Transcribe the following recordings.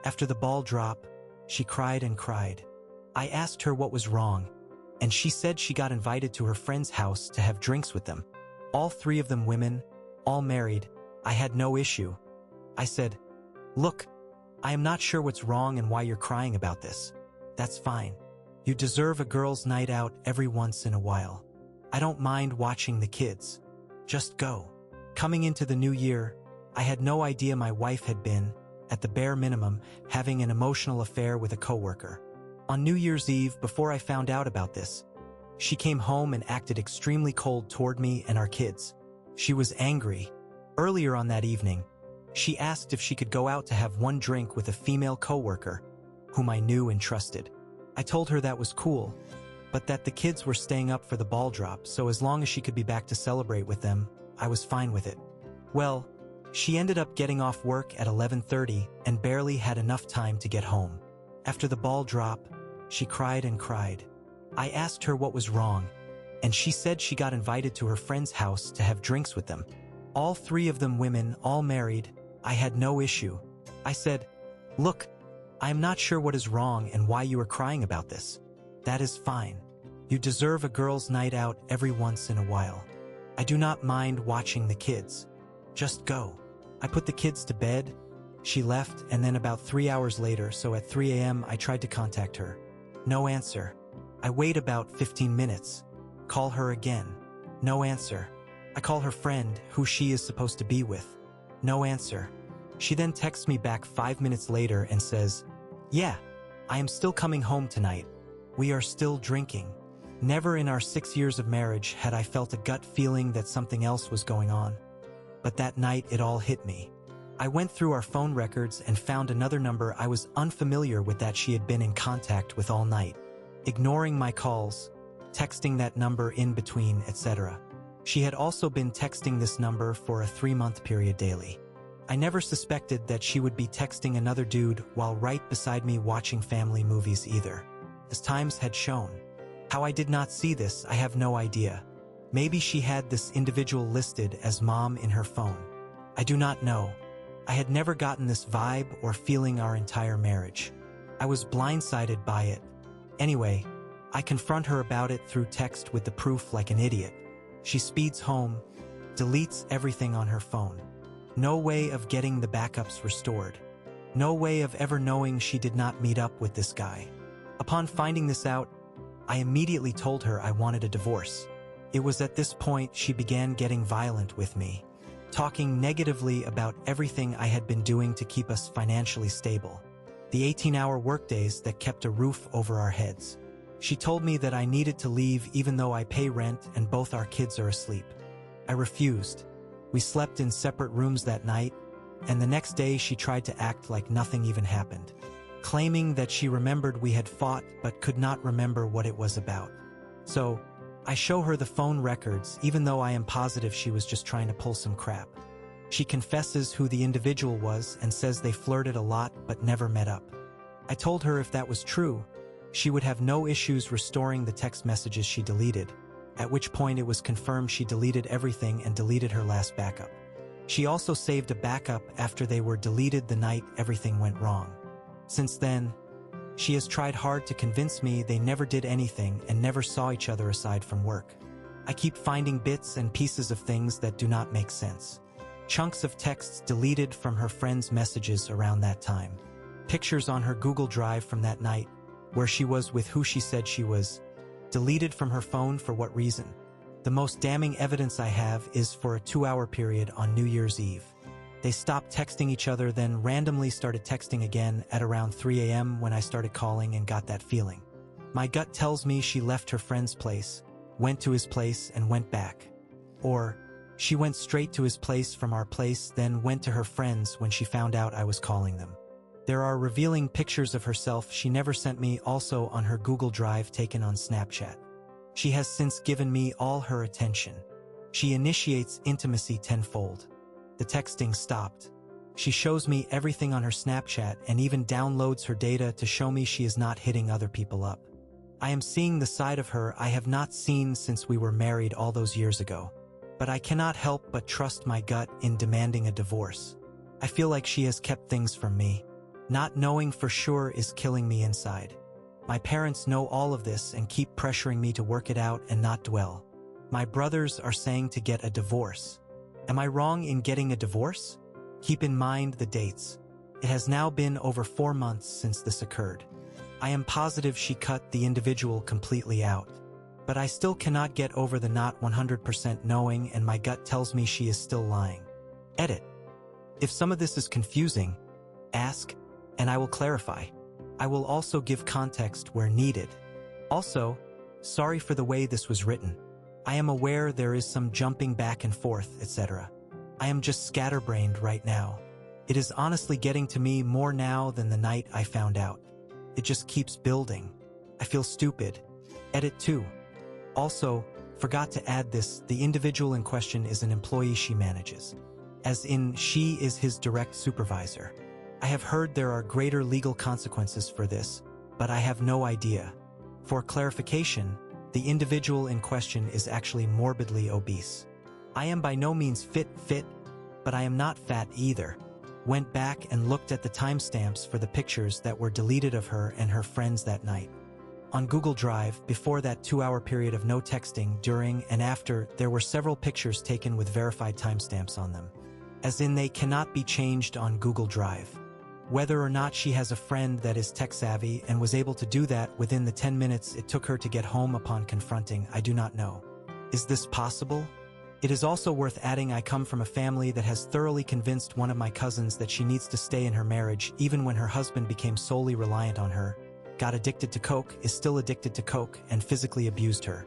After the ball drop, she cried and cried. I asked her what was wrong, and she said she got invited to her friend's house to have drinks with them. All three of them women, all married. I had no issue. I said, "Look, I am not sure what's wrong and why you're crying about this. That's fine. You deserve a girls' night out every once in a while. I don't mind watching the kids. Just go." Coming into the new year, I had no idea my wife had been, at the bare minimum, having an emotional affair with a coworker. On New Year's Eve, before I found out about this, she came home and acted extremely cold toward me and our kids. She was angry. Earlier on that evening, she asked if she could go out to have one drink with a female coworker, whom I knew and trusted. I told her that was cool, but that the kids were staying up for the ball drop, so as long as she could be back to celebrate with them, I was fine with it. Well, she ended up getting off work at 11:30 and barely had enough time to get home. After the ball drop, she cried and cried. I asked her what was wrong, and she said she got invited to her friend's house to have drinks with them. All three of them women, all married. I had no issue. I said, "Look, I am not sure what is wrong and why you are crying about this. That is fine. You deserve a girls' night out every once in a while. I do not mind watching the kids. Just go." I put the kids to bed. She left, and then about 3 hours later, so at 3 a.m. I tried to contact her. No answer. I wait about 15 minutes. Call her again. No answer. I call her friend, who she is supposed to be with. No answer. She then texts me back 5 minutes later and says, "Yeah, I am still coming home tonight. We are still drinking." Never in our 6 years of marriage had I felt a gut feeling that something else was going on. But that night it all hit me. I went through our phone records and found another number I was unfamiliar with that she had been in contact with all night, ignoring my calls, texting that number in between, etc. She had also been texting this number for a 3-month period daily. I never suspected that she would be texting another dude while right beside me watching family movies either. As times had shown. How I did not see this, I have no idea. Maybe she had this individual listed as mom in her phone. I do not know. I had never gotten this vibe or feeling our entire marriage. I was blindsided by it. Anyway, I confront her about it through text with the proof like an idiot. She speeds home, deletes everything on her phone. No way of getting the backups restored. No way of ever knowing she did not meet up with this guy. Upon finding this out, I immediately told her I wanted a divorce. It was at this point she began getting violent with me, talking negatively about everything I had been doing to keep us financially stable. The 18-hour workdays that kept a roof over our heads. She told me that I needed to leave even though I pay rent and both our kids are asleep. I refused. We slept in separate rooms that night, and the next day she tried to act like nothing even happened, claiming that she remembered we had fought but could not remember what it was about. So, I show her the phone records even though I am positive she was just trying to pull some crap. She confesses who the individual was and says they flirted a lot but never met up. I told her if that was true, she would have no issues restoring the text messages she deleted, at which point it was confirmed she deleted everything and deleted her last backup. She also saved a backup after they were deleted the night everything went wrong. Since then, she has tried hard to convince me they never did anything and never saw each other aside from work. I keep finding bits and pieces of things that do not make sense. Chunks of texts deleted from her friends' messages around that time. Pictures on her Google Drive from that night, where she was with who she said she was, deleted from her phone for what reason? The most damning evidence I have is for a 2-hour period on New Year's Eve. They stopped texting each other, then randomly started texting again at around 3 a.m. when I started calling and got that feeling. My gut tells me she left her friend's place, went to his place and went back. Or, she went straight to his place from our place, then went to her friends when she found out I was calling them. There are revealing pictures of herself she never sent me also on her Google Drive taken on Snapchat. She has since given me all her attention. She initiates intimacy tenfold. The texting stopped. She shows me everything on her Snapchat and even downloads her data to show me she is not hitting other people up. I am seeing the side of her I have not seen since we were married all those years ago. But I cannot help but trust my gut in demanding a divorce. I feel like she has kept things from me. Not knowing for sure is killing me inside. My parents know all of this and keep pressuring me to work it out and not dwell. My brothers are saying to get a divorce. Am I wrong in getting a divorce? Keep in mind the dates. It has now been over 4 months since this occurred. I am positive she cut the individual completely out. But I still cannot get over the not 100% knowing, and my gut tells me she is still lying. Edit. If some of this is confusing, ask, and I will clarify. I will also give context where needed. Also, sorry for the way this was written. I am aware there is some jumping back and forth, etc. I am just scatterbrained right now. It is honestly getting to me more now than the night I found out. It just keeps building. I feel stupid. Edit 2. Also, forgot to add this, the individual in question is an employee she manages. As in, she is his direct supervisor. I have heard there are greater legal consequences for this, but I have no idea. For clarification, the individual in question is actually morbidly obese. I am by no means fit, but I am not fat either. Went back and looked at the timestamps for the pictures that were deleted of her and her friends that night. On Google Drive, before that 2-hour period of no texting, during and after, there were several pictures taken with verified timestamps on them. As in, they cannot be changed on Google Drive. Whether or not she has a friend that is tech-savvy and was able to do that within the 10 minutes it took her to get home upon confronting, I do not know. Is this possible? It is also worth adding I come from a family that has thoroughly convinced one of my cousins that she needs to stay in her marriage even when her husband became solely reliant on her, got addicted to coke, is still addicted to coke, and physically abused her.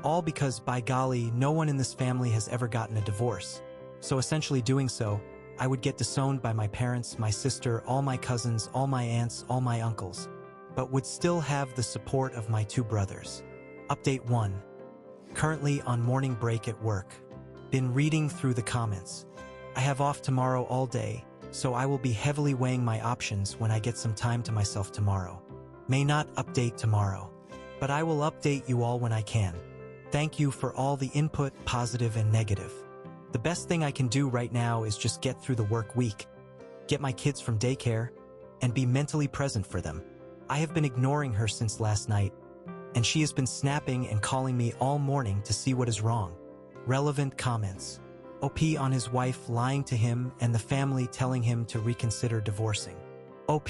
All because, by golly, no one in this family has ever gotten a divorce. So essentially doing so, I would get disowned by my parents, my sister, all my cousins, all my aunts, all my uncles, but would still have the support of my 2 brothers. Update 1. Currently on morning break at work. Been reading through the comments. I have off tomorrow all day, so I will be heavily weighing my options when I get some time to myself tomorrow. May not update tomorrow, but I will update you all when I can. Thank you for all the input, positive and negative. The best thing I can do right now is just get through the work week, get my kids from daycare, and be mentally present for them. I have been ignoring her since last night, and she has been snapping and calling me all morning to see what is wrong. Relevant comments. OP on his wife lying to him and the family telling him to reconsider divorcing. OP,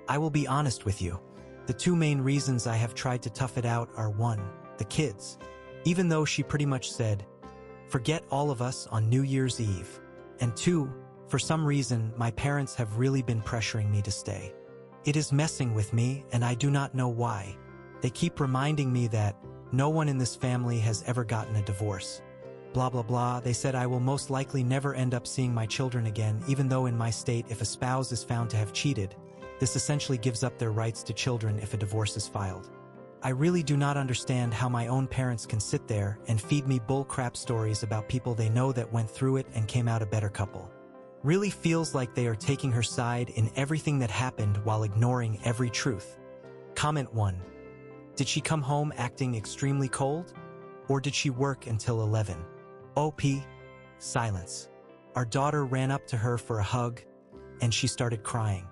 I will be honest with you. The 2 main reasons I have tried to tough it out are 1, the kids. Even though she pretty much said, forget all of us on New Year's Eve. And 2, for some reason, my parents have really been pressuring me to stay. It is messing with me, and I do not know why. They keep reminding me that no one in this family has ever gotten a divorce. Blah blah blah, they said I will most likely never end up seeing my children again, even though in my state if a spouse is found to have cheated, this essentially gives up their rights to children if a divorce is filed. I really do not understand how my own parents can sit there and feed me bull-crap stories about people they know that went through it and came out a better couple. Really feels like they are taking her side in everything that happened while ignoring every truth. Comment 1. Did she come home acting extremely cold? Or did she work until 11? OP. Silence. Our daughter ran up to her for a hug, and she started crying.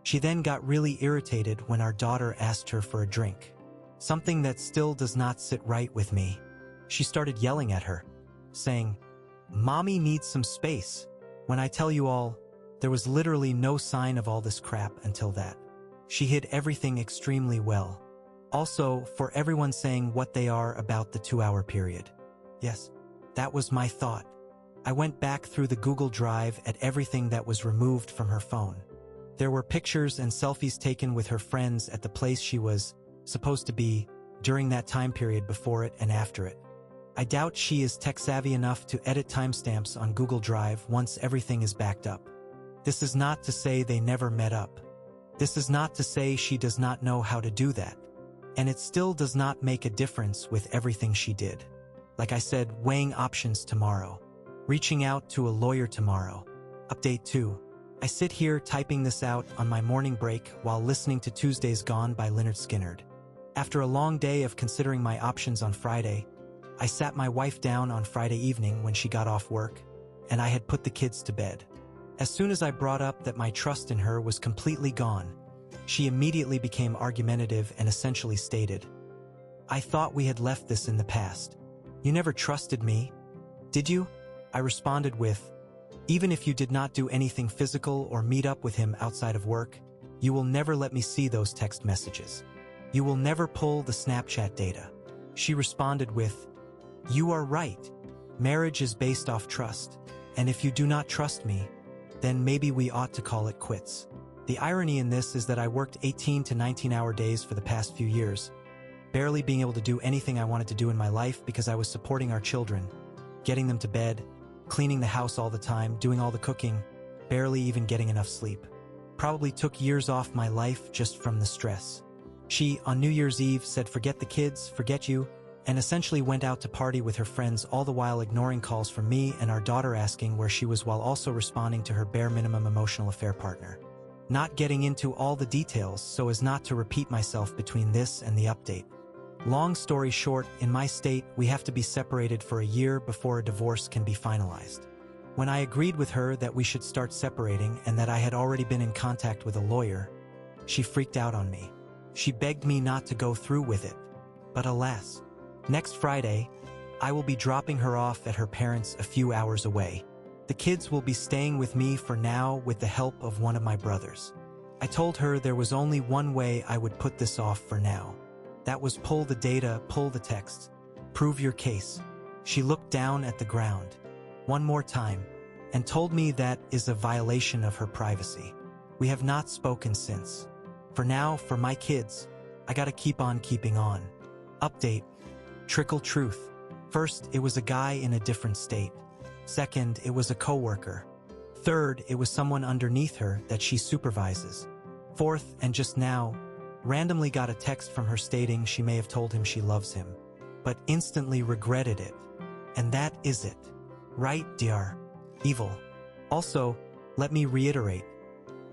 She then got really irritated when our daughter asked her for a drink. Something that still does not sit right with me. She started yelling at her, saying, "Mommy needs some space." When I tell you all, there was literally no sign of all this crap until that. She hid everything extremely well. Also, for everyone saying what they are about the 2-hour period. Yes, that was my thought. I went back through the Google Drive at everything that was removed from her phone. There were pictures and selfies taken with her friends at the place she was supposed to be during that time period before it and after it. I doubt she is tech-savvy enough to edit timestamps on Google Drive once everything is backed up. This is not to say they never met up. This is not to say she does not know how to do that. And it still does not make a difference with everything she did. Like I said, weighing options tomorrow. Reaching out to a lawyer tomorrow. Update 2. I sit here typing this out on my morning break while listening to Tuesdays Gone by Lynyrd Skynyrd. After a long day of considering my options on Friday, I sat my wife down on Friday evening when she got off work, and I had put the kids to bed. As soon as I brought up that my trust in her was completely gone, she immediately became argumentative and essentially stated, "I thought we had left this in the past. You never trusted me, did you?" I responded with, "Even if you did not do anything physical or meet up with him outside of work, you will never let me see those text messages. You will never pull the Snapchat data." She responded with, "You are right. Marriage is based off trust, and if you do not trust me, then maybe we ought to call it quits." The irony in this is that I worked 18 to 19-hour days for the past few years, barely being able to do anything I wanted to do in my life because I was supporting our children, getting them to bed, cleaning the house all the time, doing all the cooking, barely even getting enough sleep. Probably took years off my life just from the stress. She, on New Year's Eve, said forget the kids, forget you, and essentially went out to party with her friends, all the while ignoring calls from me and our daughter asking where she was, while also responding to her bare minimum emotional affair partner. Not getting into all the details so as not to repeat myself between this and the update. Long story short, in my state, we have to be separated for a year before a divorce can be finalized. When I agreed with her that we should start separating and that I had already been in contact with a lawyer, she freaked out on me. She begged me not to go through with it. But alas, next Friday, I will be dropping her off at her parents' a few hours away. The kids will be staying with me for now with the help of one of my brothers. I told her there was only one way I would put this off for now. That was pull the data, pull the text, prove your case. She looked down at the ground one more time and told me that is a violation of her privacy. We have not spoken since. For now, for my kids, I gotta keep on keeping on. Update. Trickle truth. First, it was a guy in a different state. Second, it was a coworker. Third, it was someone underneath her that she supervises. Fourth, and just now, randomly got a text from her stating she may have told him she loves him, but instantly regretted it. And that is it. Right, dear? Evil. Also, let me reiterate,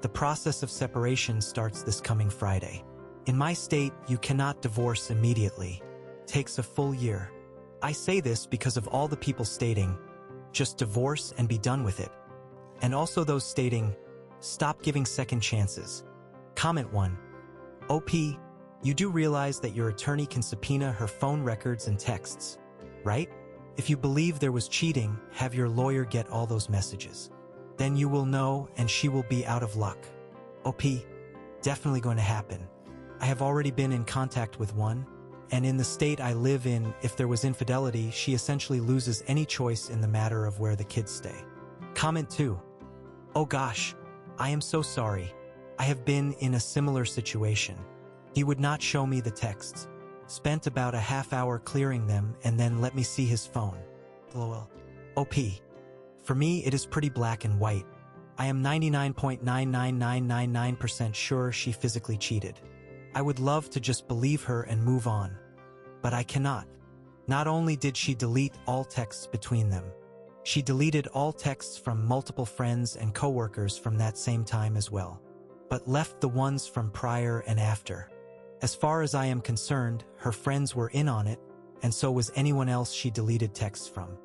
the process of separation starts this coming Friday. In my state, you cannot divorce immediately. Takes a full year. I say this because of all the people stating, just divorce and be done with it. And also those stating, stop giving second chances. Comment 1. OP, you do realize that your attorney can subpoena her phone records and texts, right? If you believe there was cheating, have your lawyer get all those messages. Then you will know and she will be out of luck. OP, definitely going to happen. I have already been in contact with one, and in the state I live in, if there was infidelity, she essentially loses any choice in the matter of where the kids stay. Comment 2. Oh gosh, I am so sorry. I have been in a similar situation. He would not show me the texts. Spent about a half hour clearing them and then let me see his phone. LOL. OP. For me, it is pretty black and white. I am 99.99999% sure she physically cheated. I would love to just believe her and move on. But I cannot. Not only did she delete all texts between them, she deleted all texts from multiple friends and coworkers from that same time as well, but left the ones from prior and after. As far as I am concerned, her friends were in on it, and so was anyone else she deleted texts from.